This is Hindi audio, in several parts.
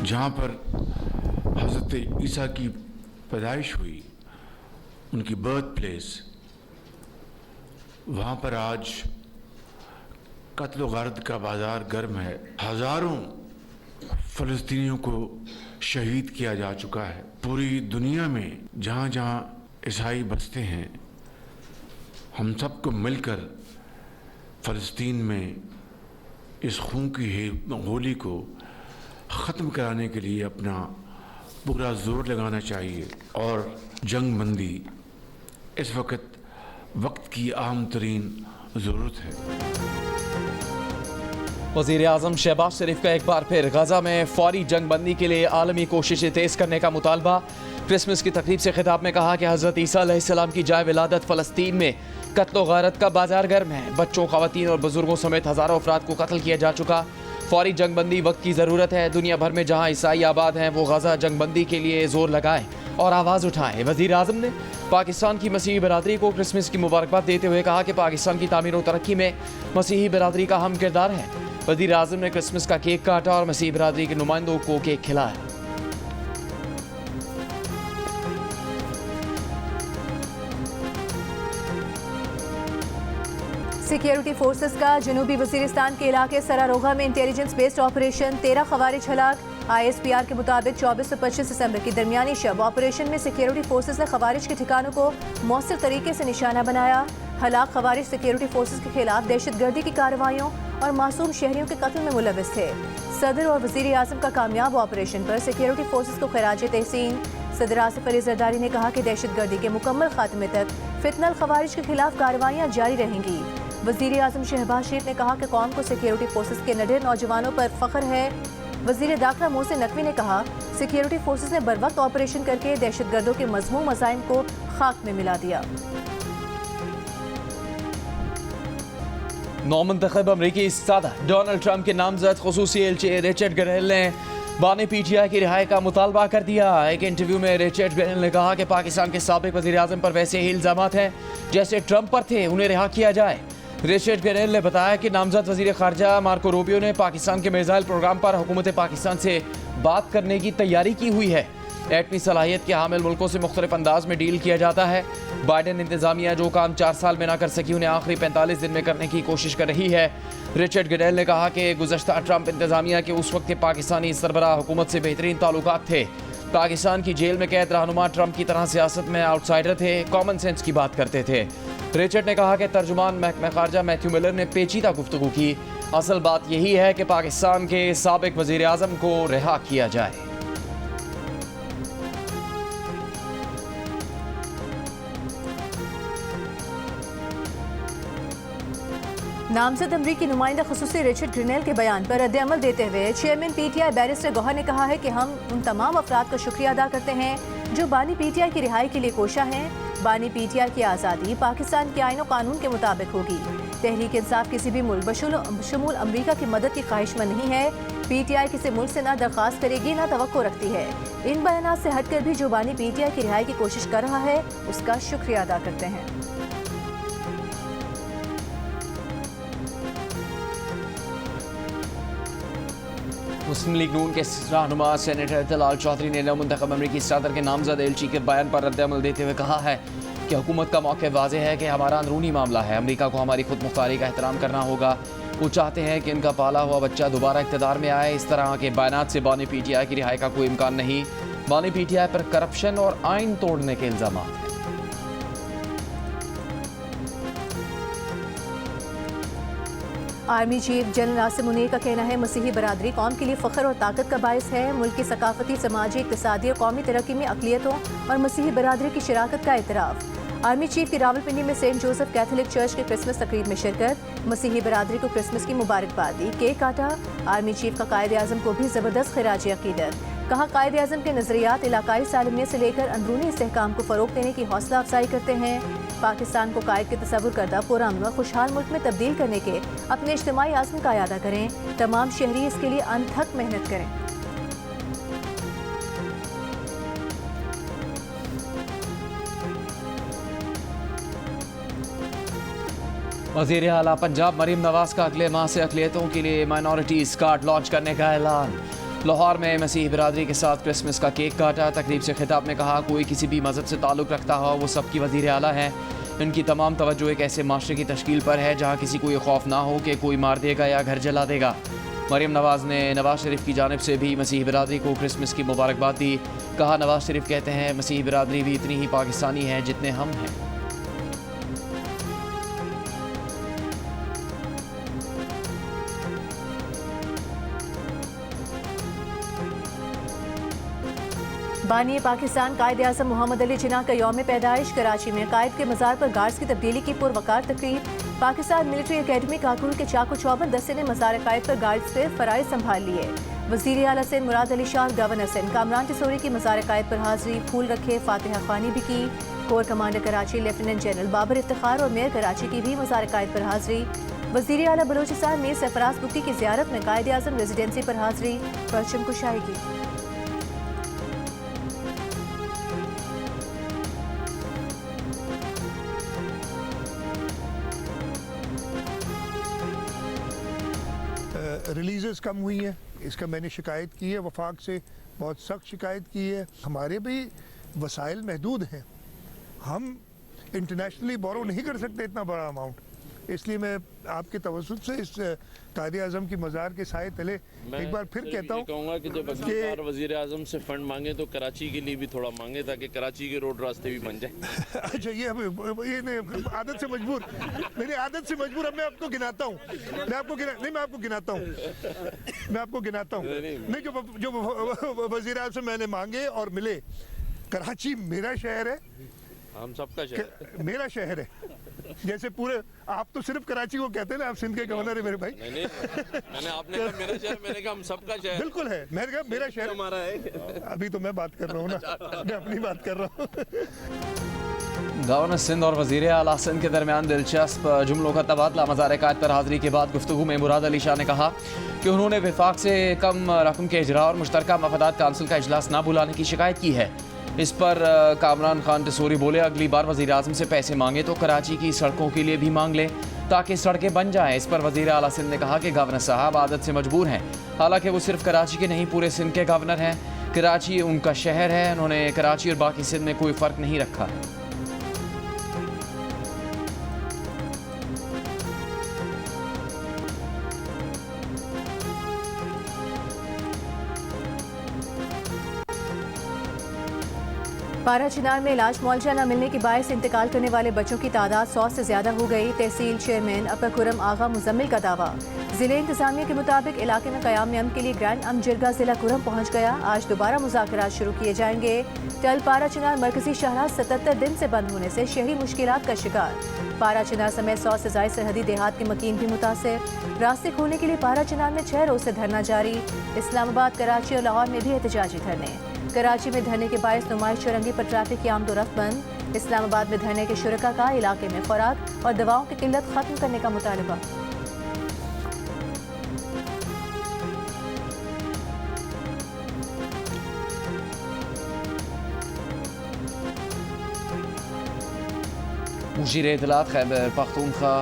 जहाँ पर हज़रत ईसा की पैदाइश हुई, उनकी बर्थ प्लेस, वहाँ पर आज कत्ल गारत का बाज़ार गर्म है। हज़ारों फ़लस्तीनियों को शहीद किया जा चुका है। पूरी दुनिया में जहाँ जहाँ ईसाई बसते हैं, हम सबको मिलकर फ़लस्तीन में इस खून की होली को ख़त्म कराने के लिए अपना पूरा ज़ोर लगाना चाहिए। और जंग बंदी इस वक्त की अहम तरीन ज़रूरत है। वज़ीर आज़म शहबाज शरीफ का एक बार फिर गजा में फौरी जंग बंदी के लिए आलमी कोशिशें तेज़ करने का मुतालबा। क्रिसमस की तकरीब से खिताब में कहा कि हज़रत ईसा अलैहिस्सलाम की जाए विलादत फ़लस्तीन में कत्ल गारत का बाजार गर्म है। बच्चों, ख़वातीन और बुजुर्गों समेत हज़ारों अफराद को कत्ल किया जा चुका। फौरी जंग बंदी वक्त की ज़रूरत है। दुनिया भर में जहाँ ईसाई आबाद हैं वो गजा जंग बंदी के लिए ज़ोर लगाएं और आवाज़ उठाएं। वज़ीर आज़म ने पाकिस्तान की मसीही बरादरी को क्रिसमस की मुबारकबाद देते हुए कहा कि पाकिस्तान की तामीर और तरक्की में मसीही बरादरी का अहम किरदार है। वज़ीर आज़म ने क्रिसमस का केक काटा और मसीही बरादरी के नुमाइंदों को केक खिलाया। सिक्योरिटी फोर्सेस का जनूबी वजीरिस्तान के इलाके सरारोगा में इंटेलिजेंस बेस्ड ऑपरेशन, 13 खवारिज हलाक। ISPR के मुताबिक 24 से 25 दिसंबर की दरमियानी शब ऑपरेशन में सिक्योरिटी फोर्सेस ने खवारिज के ठिकानों को मौसर तरीके से निशाना बनाया। हलाक खवारिज सिक्योरिटी फोर्सेस के खिलाफ दहशतगर्दी की कार्रवाइयों और मासूम शहरियों के कत्ल में मुलविस थे। सदर और वजीर आज़म का कामयाब ऑपरेशन पर सिक्योरिटी फोर्सेस को खराज तहसीन। सदर आसिफ अली जरदारी ने कहा कि दहशतगर्दी के मुकम्मल खात्मे तक फितनल खवारिज के खिलाफ कार्रवाइयाँ जारी रहेंगी। वज़ीर आज़म शहबाज शरीफ ने कहा कि कौम को सिक्योरिटी फोर्सेस के निडर नौजवानों पर फख्र है। वज़ीर दाखिला मोहसिन नकवी ने कहा, सिक्योरिटी फोर्सेस ने बरवक्त ऑपरेशन करके दहशतगर्दों के मज़मूम मज़ाइम को खाक में मिला दिया। नौमुंतखब अमरीकी सदर डोनाल्ड ट्रंप के नामजद खुसूसी एलची रिचर्ड ग्रेनेल ने बानी PTI की रिहाई का मुतालबा कर दिया। एक इंटरव्यू में रिचर्ड ग्रेनेल ने कहा कि पाकिस्तान के साबिक वज़ीर आज़म पर वैसे ही इल्ज़ामात हैं जैसे ट्रंप पर थे, उन्हें रिहा किया जाए। रिचर्ड ग्रेनेल ने बताया कि नामजद वज़ीर ख़ारजा मार्को रूबियो ने पाकिस्तान के मिसाइल प्रोग्राम पर हुकूमत पाकिस्तान से बात करने की तैयारी की हुई है। एटमी सलाहियत के हामिल मुल्कों से मुख्तलिफ अंदाज में डील किया जाता है। बाइडेन इंतजामिया जो काम 4 साल में ना कर सकी, उन्हें आखिरी 45 दिन में करने की कोशिश कर रही है। रिचर्ड ग्रेनेल ने कहा कि गुज़श्ता ट्रंप इंतजामिया के उस वक्त के पाकिस्तानी सरबराह हुकूमत से बेहतरीन ताल्लुकात थे। पाकिस्तान की जेल में कैद रहनुमा ट्रंप की तरह सियासत में आउटसाइडर थे, कॉमन सेंस की बात करते थे। रिचर्ड ने कहा कि तर्जुमान महकमा खारजा मैथ्यू मिलर ने पेचीदा गुफ्तगू की। असल बात यही है कि पाकिस्तान के साबिक वज़ीर आज़म को रिहा किया जाए। नामजद अमरीकी नुमाइंदा खुसूसी रिचर्ड ग्रेनेल के बयान पर रद्द-ए-अमल देते हुए चेयरमैन PTI बैरिस्टर गौहर ने कहा है कि हम उन तमाम अफराद का शुक्रिया अदा करते हैं जो बानी PTI की रिहाई के लिए कोशा हैं। बानी PTI की आज़ादी पाकिस्तान के आईन और कानून के मुताबिक होगी। तहरीक इंसाफ किसी भी मुल्क बशमूल अमरीका की मदद की ख्वाहिशमंद नहीं है। PTI किसी मुल्क से ना दरख्वास्त करेगी ना तवक्को रखती है। इन बयानात से हटकर भी जो बानी PTI की रिहाई की कोशिश कर रहा है उसका शुक्रिया अदा करते हैं। मुस्लिम लीग नून के रहनुमा सेनेटर तलाल चौधरी ने नौमुंतखब अमरीकी सदर के नामजद एलची के बयान पर रद्द-ए-अमल देते हुए कहा है कि हुकूमत का मौक़िफ़ वाज़ेह है कि हमारा अंदरूनी मामला है। अमरीका को हमारी खुद मुख्तारी का एहतराम करना होगा। वो चाहते हैं कि इनका पाला हुआ बच्चा दोबारा इक़्तिदार में आए। इस तरह के बयानात से बानी PTI की रिहाई का कोई इम्कान नहीं। बानी PTI पर करप्शन और आइन तोड़ने के इल्ज़ाम हैं। Army chief general Nasir Munir का कहना है, मसीही बरादरी कौम के लिए फ़ख्र और ताकत का बायस है। मुल्क की सकाफती, समाजी, इक़्तिसादी और कौमी तरक्की में अक़लियतों और मसीही बरादरी की शराकत का एतराफ़। आर्मी चीफ की रावलपिंडी में सेंट जोसेफ कैथोलिक चर्च के क्रिसमस तकरीब में शिरकत। मसीही बरादरी को क्रिसमस की मुबारकबाद दी, केक काटा। आर्मी चीफ का कायद आज़म को भी ज़बरदस्त खिराज अक़ीदत। कहा, कायद आज़म के नज़रियात इलाकाई सालमियत से लेकर अंदरूनी इस्तेहकाम को फ़रोग़ देने की हौसला अफजाई करते हैं। पाकिस्तान को कायद के तसव्वुर करदा पुरअमन व खुशहाल मुल्क में तब्दील करने के अपने इज्तिमाई आज़म का इरादा करें। तमाम शहरी इसके लिए अनथक मेहनत करें। वज़ीर आला पंजाब मरीम नवाज का अगले माह से अक़लियतों के लिए माइनॉरिटीज़ कार्ड लॉन्च करने का ऐलान। लाहौर में मसीह बिरादरी के साथ क्रिसमस का केक काटा। तकरीब से खिताब में कहा, कोई किसी भी मज़हब से ताल्लुक़ रखता हो वो सबकी वज़ीर आला है। इनकी तमाम तवज्जो एक ऐसे माशरे की तश्कील पर है जहाँ किसी को ये खौफ ना हो कि कोई मार देगा या घर जला देगा। मरीम नवाज़ ने नवाज शरीफ की जानिब से भी मसीह बिरादरी को क्रिसमस की मुबारकबाद दी। कहा, नवाज शरीफ कहते हैं मसीह बिरादरी भी इतनी ही पाकिस्तानी है जितने हम हैं। बानी पाकिस्तान कायद आज़म मोहम्मद अली जिन्ना का यौम पैदाइश। कराची में कायद के मज़ार पर गार्ड्स की तब्दीली की पुरवकार तकरीब। पाकिस्तान मिलिट्री अकेडमी काकून के चाकू चौबंद दस्ते ने मज़ार कायद पर गार्ड्स से फ़राइज़ संभाल लिए। वज़ीर आला सिंध मुराद अली शाह, गवर्नर सिंध कामरान टिसोरी की मज़ार कायद पर हाजिरी, फूल रखे, फातिहा ख्वानी भी की। Core commander Karachi lieutenant general Babar Iftikhar और मेयर कराची की भी मज़ार कायद पर हाजिरी। वज़ीर आला बलोचिस्तान में सरफराज बुक्की की ज़ियारत में कायद आज़म रेजिडेंसी पर हाजिरी, परचम कुशाई की। रिलीज़ कम हुई हैं, इसका मैंने शिकायत की है, वफाक से बहुत सख्त शिकायत की है। हमारे भी वसाइल महदूद हैं, हम इंटरनेशनली बोरो नहीं कर सकते इतना बड़ा अमाउंट, इसलिए मैं आपके तवज्जुह से इस कायद आज़म की मज़ार के साए तले एक बार फिर कहता हूँ कहूँगा कि जब अगली वज़ीर आज़म से फंड मांगे तो कराची के लिए भी थोड़ा मांगे ताकि कराची के रोड रास्ते भी बन जाए। अच्छा, ये आदत से मजबूर, मेरी आदत से मजबूर। अब मैं आपको गिनाता हूँ, मैं आपको गिनाता हूँ नहीं, जो वज़ीर आज़म मैंने मांगे और मिले। कराची मेरा शहर है, हम सबका शहर, मेरा शहर है। जैसे पूरे आप तो सिर्फ कराची को कहते हैं ना, आप सिंध के गवर्नर है मेरे भाई। नहीं, मैंने आपने कहा मेरा शहर, मैंने कहा हम सबका शहर। बिल्कुल है, मैंने कहा मेरा शहर हमारा है। अभी तो मैं बात कर रहा हूँ ना, मैं अपनी बात कर रहा हूँ। गवर्नर सिंध और वज़ीर आला सिंध के दरमियान दिलचस्प जुमलों का तबादला। मज़ार कायद पर हाजिरी के बाद गुफ्तगू में मुराद अली शाह ने कहा कि उन्होंने वफाक से कम रकम के इजरा और मुश्तरका मफादात काउंसिल का इजलास ना बुलाने की शिकायत की है। इस पर कामरान खान टिसोरी बोले, अगली बार वज़ीर आज़म से पैसे मांगे तो कराची की सड़कों के लिए भी मांग ले ताकि सड़कें बन जाएं। इस पर वज़ीर आला सिंध ने कहा कि गवर्नर साहब आदत से मजबूर हैं, हालांकि वो सिर्फ कराची के नहीं पूरे सिंध के गवर्नर हैं। कराची उनका शहर है, उन्होंने कराची और बाकी सिंध में कोई फ़र्क नहीं रखा है। पारा चिनार में इलाज मुआवजा न मिलने के बायस इंतकाल करने वाले बच्चों की तादाद 100 से ज्यादा हो गई। तहसील चेयरमैन अपर खुरम आगा मुजम्मिल का दावा। जिले इंतजामिया के मुताबिक इलाके में क़याम अमन के लिए ग्रैंड अम जिरगा जिला खुरम पहुँच गया। आज दोबारा मुज़ाकरात शुरू किए जाएंगे। टल पारा चिनार मरकजी शाहराह 77 दिन से बंद होने से शहरी मुश्किलात का शिकार। पारा चिनार समेत 100 से ज़ायद सरहदी देहात के मकीन भी मुतासिर। रास्ते खोलने के लिए पारा चिनार में 6 रोज से धरना जारी। इस्लामाबाद, कराची और लाहौर में भी एहतजाजी धरने। कराची में धरने के बायस नुमाइश चौरंगी पर ट्रैफिक की आमदोरफ्त बंद। इस्लामाबाद में धरने के शुरका का इलाके में खुराक और दवाओं की किल्लत खत्म करने का मुतालबा। मुशीर इत्तलात खैबर पख्तूनख्वा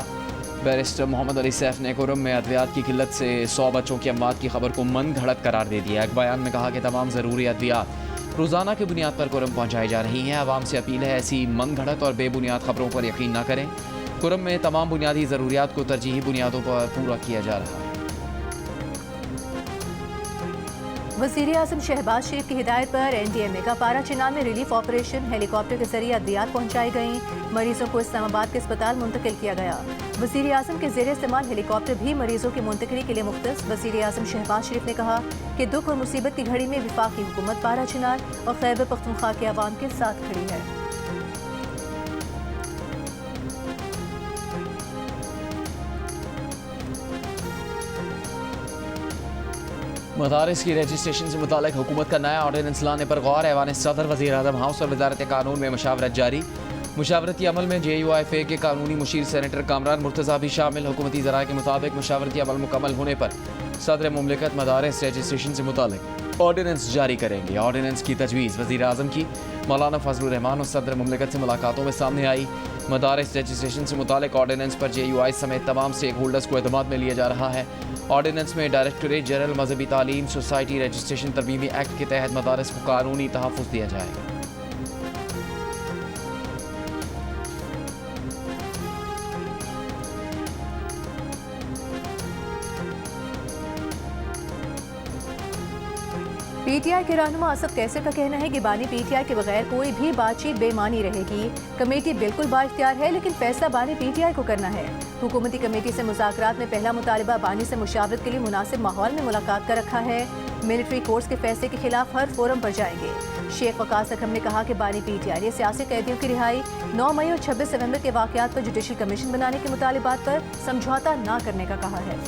बैरिस्टर मोहम्मद अली सैफ ने खुरम में अद्वियात की किल्लत से 100 बच्चों की अमवात की खबर को मन घड़त करार दे दिया। एक बयान में कहा कि तमाम ज़रूरी अद्वियात रोज़ाना की बुनियाद पर खुरम पहुँचाई जा रही हैं। आवाम से अपील है ऐसी मन घड़त और बेबुनियाद खबरों पर यकीन न करें। खुरम में तमाम बुनियादी ज़रूरियात को तरजीही बुनियादों पर पूरा किया जा रहा है। वज़ीर आज़म शहबाज शरीफ की हिदायत पर NDMA का पारा चिनार में रिलीफ ऑपरेशन, हेलीकॉप्टर के जरिए अद्वियात पहुँचाई गई। मरीजों को इस्लामाबाद के अस्पताल मुंतकिल किया गया। वज़ीर आज़म के ज़ेरे इस्तेमाल हेलीकॉप्टर भी मरीजों की मुंतकिली के लिए मुख्तस। वज़ीर आज़म शहबाज शरीफ ने कहा कि दुख और मुसीबत की घड़ी में वफाकी हुकूमत पारा चिनार और खैबर पख्तूनख्वा के अवाम के साथ खड़ी है। मदारिस की रजिस्ट्रेशन से मुतालिक हुकूमत का नया ऑर्डिनेंस लाने पर गौर। ऐवान सदर, वज़ीर आज़म हाउस और वज़ारत कानून में मशावरत जारी। मुशावरती अमल में JUIFA के कानूनी मुशीर सेनेटर कामरान मुर्तज़ा भी शामिल। हुकूमती ज़राए के मुताबिक मुशावरती अमल मुकम्मल होने पर सदर मुमलिकत मदारिस रजिस्ट्रेशन से मुतालिक ऑर्डिनेंस जारी करेंगे। ऑर्डिनेंस की तजवीज़ वज़ीर आज़म की मौलाना फजलुर रहमान और सदर मुमलिकत से मुलाकातों में सामने आई। मदारिस रजिस्ट्रेशन से मुतालिक ऑर्डिनेंस पर JUI समेत तमाम स्टेक होल्डर्स को एतमाद में लिया जा रहा है। ऑर्डिनेंस में डायरेक्टोरेट जनरल मजहबी तालीम सोसाइटी रजिस्ट्रेशन तरमीमी एक्ट के तहत मदारिस को कानूनी तहफ़्फ़ुज़ दिया जाएगा। PTI के रहनुमा असद कैसर का कहना है कि बानी PTI के बगैर कोई भी बातचीत बेमानी रहेगी। कमेटी बिल्कुल बाइख्तियार है, लेकिन फैसला बानी PTI को करना है। हुकूमती कमेटी से मुज़ाकरात में पहला मुतालिबा बानी से मुशावरत के लिए मुनासिब माहौल में मुलाकात का रखा है। मिलिट्री कोर्स के फैसले के खिलाफ हर फोरम पर जाएंगे। शेख वकास अकरम ने कहा कि बानी PTI ने सियासी कैदियों की रिहाई, 9 मई और 26 नवंबर के वाक़यात पर जुडिशल कमीशन बनाने के मुतालिबात पर समझौता न करने का कहा है।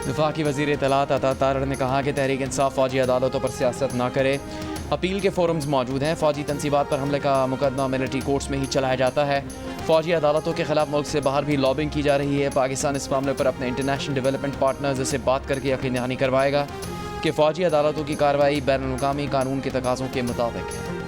वफाकी वज़ीर इत्तलात अता तारड़ ने कहा कि तहरीक इंसाफ फ़ौजी अदालतों पर सियासत ना करे। अपील के फोरम्स मौजूद हैं। फ़ौजी तनसीबात पर हमले का मुकदमा मिलिट्री कोर्ट्स में ही चलाया जाता है। फ़ौजी अदालतों के खिलाफ मुल्क से बाहर भी लॉबिंग की जा रही है। पाकिस्तान इस मामले पर अपने इंटरनेशनल डेवलपमेंट पार्टनर्स से बात करके यकीन दहानी करवाएगा कि फ़ौजी अदालतों की कार्रवाई बैनुल-अक़वामी कानून के तकाज़ों के मुताबिक है।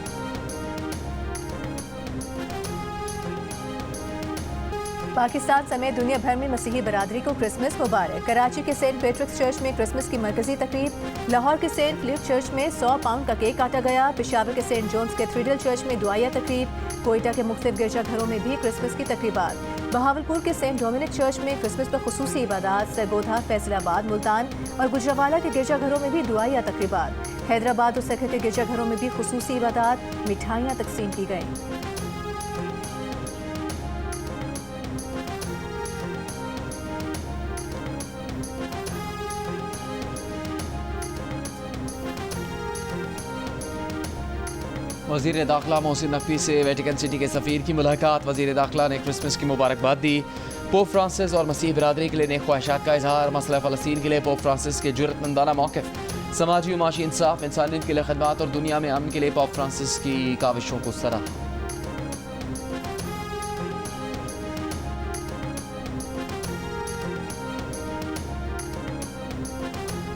पाकिस्तान समेत दुनिया भर में मसीही बरादरी को क्रिसमस मुबारक। कराची के सेंट पैट्रिक्स चर्च में क्रिसमस की मरकजी तकरीब, लाहौर के सेंट फिलिप चर्च में 100 पाउंड का केक काटा गया, पेशावर के सेंट जॉन्स कैथेड्रल चर्च में दुआया तकरीब, कोयटा के मुख्तलिफ गिरजाघरों में भी क्रिसमस की तकरीबात, बहावलपुर के सेंट डोमिनिक चर्च में क्रिसमस पर खुसूसी इबादत, सरगोधा, फैसलाबाद, मुल्तान और गुजरावाला के गिरजाघरों में भी दुआया तकरीबात, हैदराबाद और सखर के गिरजाघरों में भी खुसूसी इबादत, मिठाइयाँ तकसीम की गईं। वज़ीर दाखिला मोहसिन नकवी से वेटिकन सिटी के सफ़ीर की मुलाकात। वज़ीर दाखिला ने क्रिसमस की मुबारकबाद दी। पोप फ्रांसिस और मसीह बरादरी के लिए नेक ख्वाहिशात का इजहार। मसला फ़लस्तीन के लिए पोप फ्रांसिस के जुर्रतमंदाना मौक़िफ़, समाजी और माशी इंसाफ, इंसानियत के लिए खदमात और दुनिया में अमन के लिए पोप फ्रांसिस की काविशों को सराहा।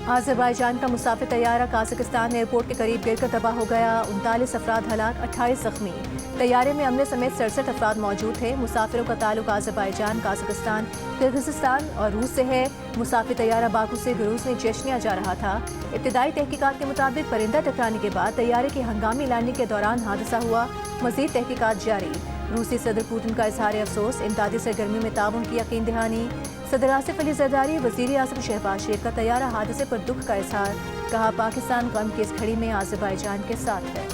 आज़रबाईजान का मुसाफिर तैयारा काज़ाकिस्तान एयरपोर्ट के करीब गिरकर तबाह हो गया। 39 अफराद हलाक, 28 जख्मी। तैयारे में अमले समेत 67 अफराद मौजूद थे। मुसाफिरों का ताल्लुक आज़रबाईजान, काज़ाकिस्तान, किर्गिज़स्तान और रूस से है। मुसाफिर तैयारा बाकू से रूस में चेचनिया जा रहा था। इब्तिदाई तहकीकात के मुताबिक परिंदा टकराने के बाद तैयारे की हंगामी लैंडिंग के दौरान हादसा हुआ। मज़ीद तहकीकात जारी। रूसी सदर पुतिन का इजहार अफसोस, इमदादी सरगर्मियों में ताउन की यकीन दहानी। सदर आसिफ अली जरदारी, वज़ीर आज़म शहबाज शरीफ का तैयारा हादसे पर दुख का इजहार, कहा पाकिस्तान गम की इस घड़ी में आज़रबाईजान के साथ है।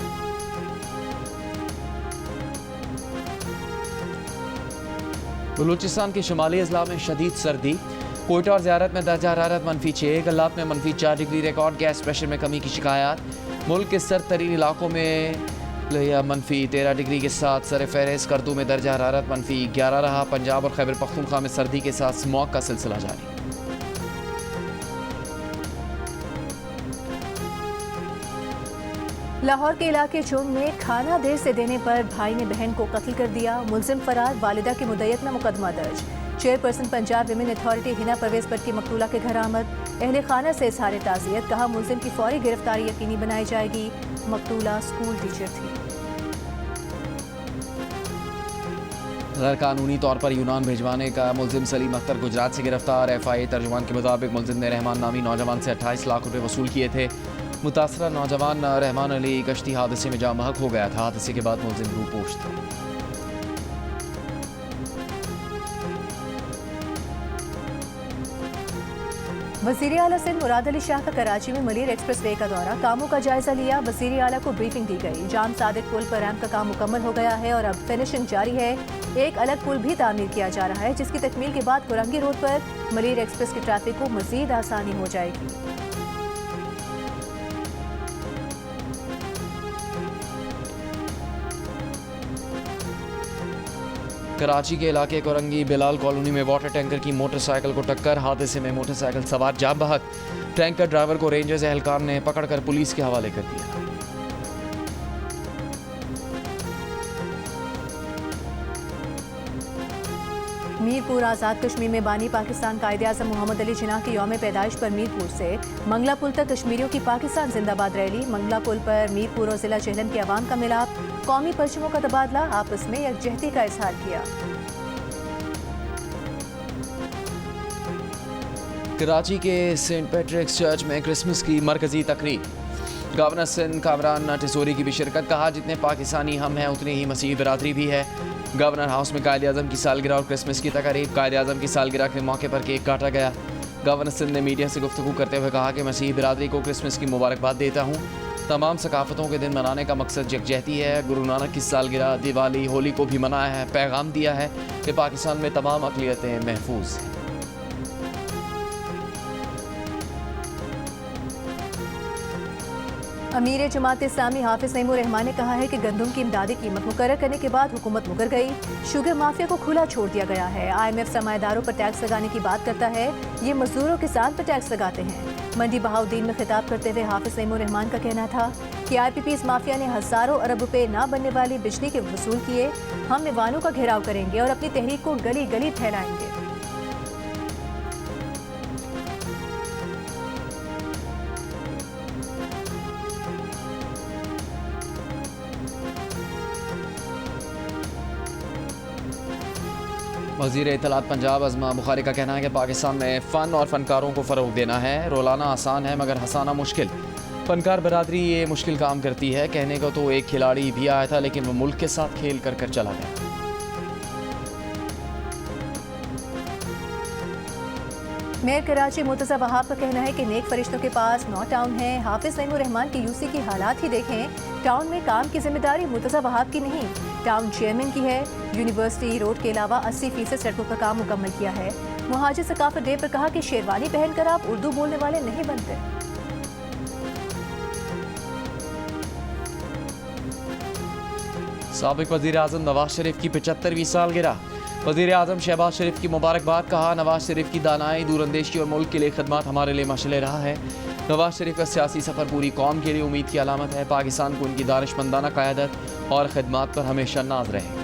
बलूचिस्तान के शुमाली अजला में शदीद सर्दी। कोयटा और ज़ियारत में दर्जा हरारत -6, गल्लात में -4 डिग्री रिकॉर्ड। गैस प्रेशर में कमी की शिकायत। मुल्क के सर्द तरीन इलाकों में -13 डिग्री के साथ सर फहरिस्त। करतू में दर्जा हरारत -11 रहा। पंजाब और खैबर पख्तूनख्वा में सर्दी के साथ स्मॉग का सिलसिला जारी। लाहौर के इलाके चुम में खाना देर से देने पर भाई ने बहन को कत्ल कर दिया। मुलजिम फरार, वालिदा की मुद्दत में मुकदमा दर्ज। Chairperson Punjab women authority Hina Pervez पर की मकतूला के घर आमद। अहले खाना से इजहार ताज़ियत, कहा मुलजिम की फौरी गिरफ्तारी यकीनी बनाई जाएगी। मकतूला स्कूल टीचर थी। गैर कानूनी तौर पर यूनान भिजवाने का मुलजिम सलीम अख्तर गुजरात से गिरफ्तार। FIA तर्जुमान के मुताबिक मुलजिम ने रहमान नामी नौजवान से 28 लाख रुपए वसूल किए थे। मुतासरा नौजवान रहमान अली कश्ती हादसे में जाँ महक हो गया था। हादसे के बाद मुलजिम रूपोश था। वज़ीर आला सिंध मुराद अली शाह का कराची में मलीर एक्सप्रेस वे का दौरा, कामों का जायजा लिया। वज़ीर आला को ब्रीफिंग दी गई। जाम सादिक पुल पर रैंप का काम मुकम्मल हो गया है और अब फिनिशिंग जारी है। एक अलग पुल भी तामीर किया जा रहा है, जिसकी तकमील के बाद कुरंगी रोड पर मलीर एक्सप्रेस की ट्रैफिक को मज़ीद आसानी हो जाएगी। कराची के इलाके कोरंगी बिलाल कॉलोनी में वाटर टैंकर की मोटरसाइकिल को टक्कर। हादसे में मोटरसाइकिल सवार जाम बहक। टैंकर ड्राइवर को रेंजर्स एहलकार ने पकड़कर पुलिस के हवाले कर दिया। मीरपुर आज़ाद कश्मीर में बानी पाकिस्तान कायदे आज़म मोहम्मद अली जिन्ना की यौम पैदाइश पर मीरपुर से मंगला पुल तक कश्मीरियों की पाकिस्तान जिंदाबाद रैली। मंगला पुल पर मीरपुर और जिला जेहलम के अवाम का मिलाप, कौमी परचमों का तबादला, आपस में यकजहती का इजहार किया। कराची के सेंट पैट्रिक्स चर्च में क्रिसमस की मरकजी तकरीब, गवर्नर सिंध कामरान टिसोरी की भी शिरकत। कहा जितने पाकिस्तानी हम हैं उतनी ही मसीही बिरादरी भी है। गवर्नर हाउस में कायदे आज़म की सालगिरह और क्रिसमस की तकरीब। कायदे आज़म की सालगिरह के मौके पर केक काटा गया। गवर्नर सिंध ने मीडिया से गुफ्तगू करते हुए कहा कि मसीही बिरादरी को क्रिसमस की मुबारकबाद देता हूँ। तमाम सकाफ़तों के दिन मनाने का मकसद यकजहती है। गुरु नानक की सालगिरह, दिवाली, होली को भी मनाया है। पैगाम दिया है कि पाकिस्तान में तमाम अक़लियतें महफूज हैं। अमीर जमात इस्लामी हाफिज नईमुर रहमान ने कहा है कि गंदम की इमदादी कीमत मुकर्रर करने के बाद हुकूमत मुकर गई। शुगर माफिया को खुला छोड़ दिया गया है। IMF सरमाएदारों पर टैक्स लगाने की बात करता है, ये मजदूरों के साथ पर टैक्स लगाते हैं। मंडी बहाउद्दीन में खिताब करते हुए हाफिज नईमुर रहमान का कहना था कि IPPs माफिया ने हजारों अरब रुपए ना बनने वाली बिजली के वसूल किए। हम ईवानों का घेराव करेंगे और अपनी तहरीक को गली गली फैलाएंगे। वज़ीर इत्तलात पंजाब अज़मा बुखारी का कहना है कि पाकिस्तान में फ़न और फ़नकारों को फ़रोग देना है। रोलाना आसान है मगर हंसाना मुश्किल। फ़नकार बरादरी ये मुश्किल काम करती है। कहने को तो एक खिलाड़ी भी आया था लेकिन वो मुल्क के साथ खेल कर चला गया। मेयर कराची मुर्तज़ा वहाब का कहना है कि नेक फरिश्तों के पास 9 टाउन है। हाफिज नईमुर रहमान की यूसी की हालात ही देखें। टाउन में काम की जिम्मेदारी मुर्तज़ा वहाब की नहीं, टाउन चेयरमैन की है। यूनिवर्सिटी रोड के अलावा 80% सड़कों का काम मुकम्मल किया है। मुहाजिर सकाफत डे पर कहा कि शेरवानी पहनकर आप उर्दू बोलने वाले नहीं बनते। साबिक वज़ीर आज़म नवाज शरीफ की 75वीं सालगिरह, वज़ीर आज़म शहबाज शरीफ की मुबारकबाद। कहा नवाज शरीफ की दानाई, दूरंदेशी और मुल्क के लिए खदमात हमारे लिए मशअल रहा है। नवाज शरीफ का सियासी सफ़र पूरी कौम के लिए उम्मीद की अलामत है। पाकिस्तान को उनकी दानिशमंदाना क़यादत और खदमात पर हमेशा नाज रहेगा।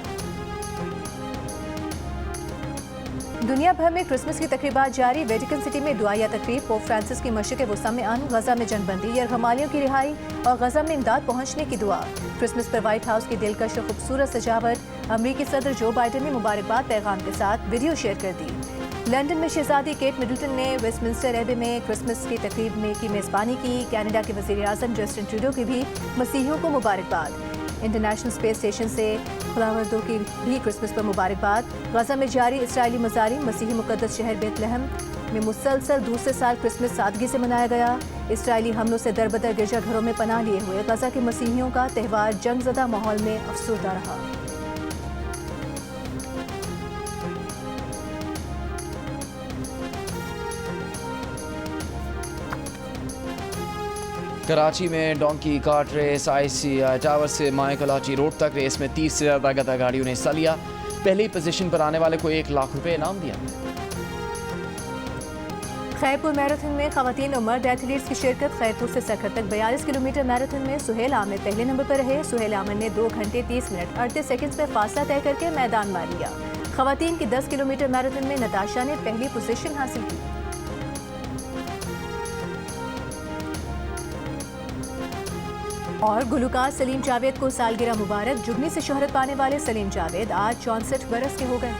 दुनिया भर में क्रिसमस की तकरीबात जारी। वेटिकन सिटी में दुआया तकरीब। पोप फ्रांसिस की मशरिक़ वुस्ता में अमन, गजा में जनबंदी, यरगमालियों की रिहाई और गजा में इमदाद पहुंचने की दुआ। क्रिसमस पर व्हाइट हाउस की दिलकश और खूबसूरत सजावट। अमरीकी सदर जो बाइडन ने मुबारकबाद पैगाम के साथ वीडियो शेयर कर दी। लंदन में शहजादी केट मिडल्टन ने वेस्टमिंस्टर एबे में क्रिसमस की तकरीब में की मेज़बानी की। कनाडा के वज़ीर आज़म जस्टिन ट्रूडो की भी मसीहियों को मुबारकबाद। इंटरनेशनल स्पेस स्टेशन से खुदावंदों की भी क्रिसमस पर मुबारकबाद। गजा में जारी इसराइली मज़ारिम। मसीही मुक़द्दस शहर बेतलहम में मुसलसल दूसरे साल क्रिसमस सादगी से मनाया गया। इसराइली हमलों से दरबदर गिरजाघरों में पनाह लिए हुए गजा के मसीहियों का त्यौहार जंगज़दा माहौल में अफसरदा रहा। कराची में donkey cart race, ICI tower से माए कलाची रोड तक रेस में 30 से ज़्यादा गधा गाड़ियों ने हिस्सा लिया। पहली पोजीशन पर आने वाले को 1 लाख रुपए इनाम दिया। खैरपुर मैराथन में खवातीन और मर्द एथलीट्स की शिरकत। खैरपुर से सखर तक 42 किलोमीटर मैराथन में सुहेल आमिर पहले नंबर पर रहे। सुहेल आमिर ने 2 घंटे 30 मिनट 38 सेकंड्स में फासला तय करके मैदान मार लिया। खवातीन की 10 किलोमीटर मैराथन में नताशा ने पहली पोजीशन हासिल की। और गुलकार सलीम जावेद को सालगिरह मुबारक। जुगनी से शोहरत पाने वाले सलीम जावेद आज 64 बरस के हो गए।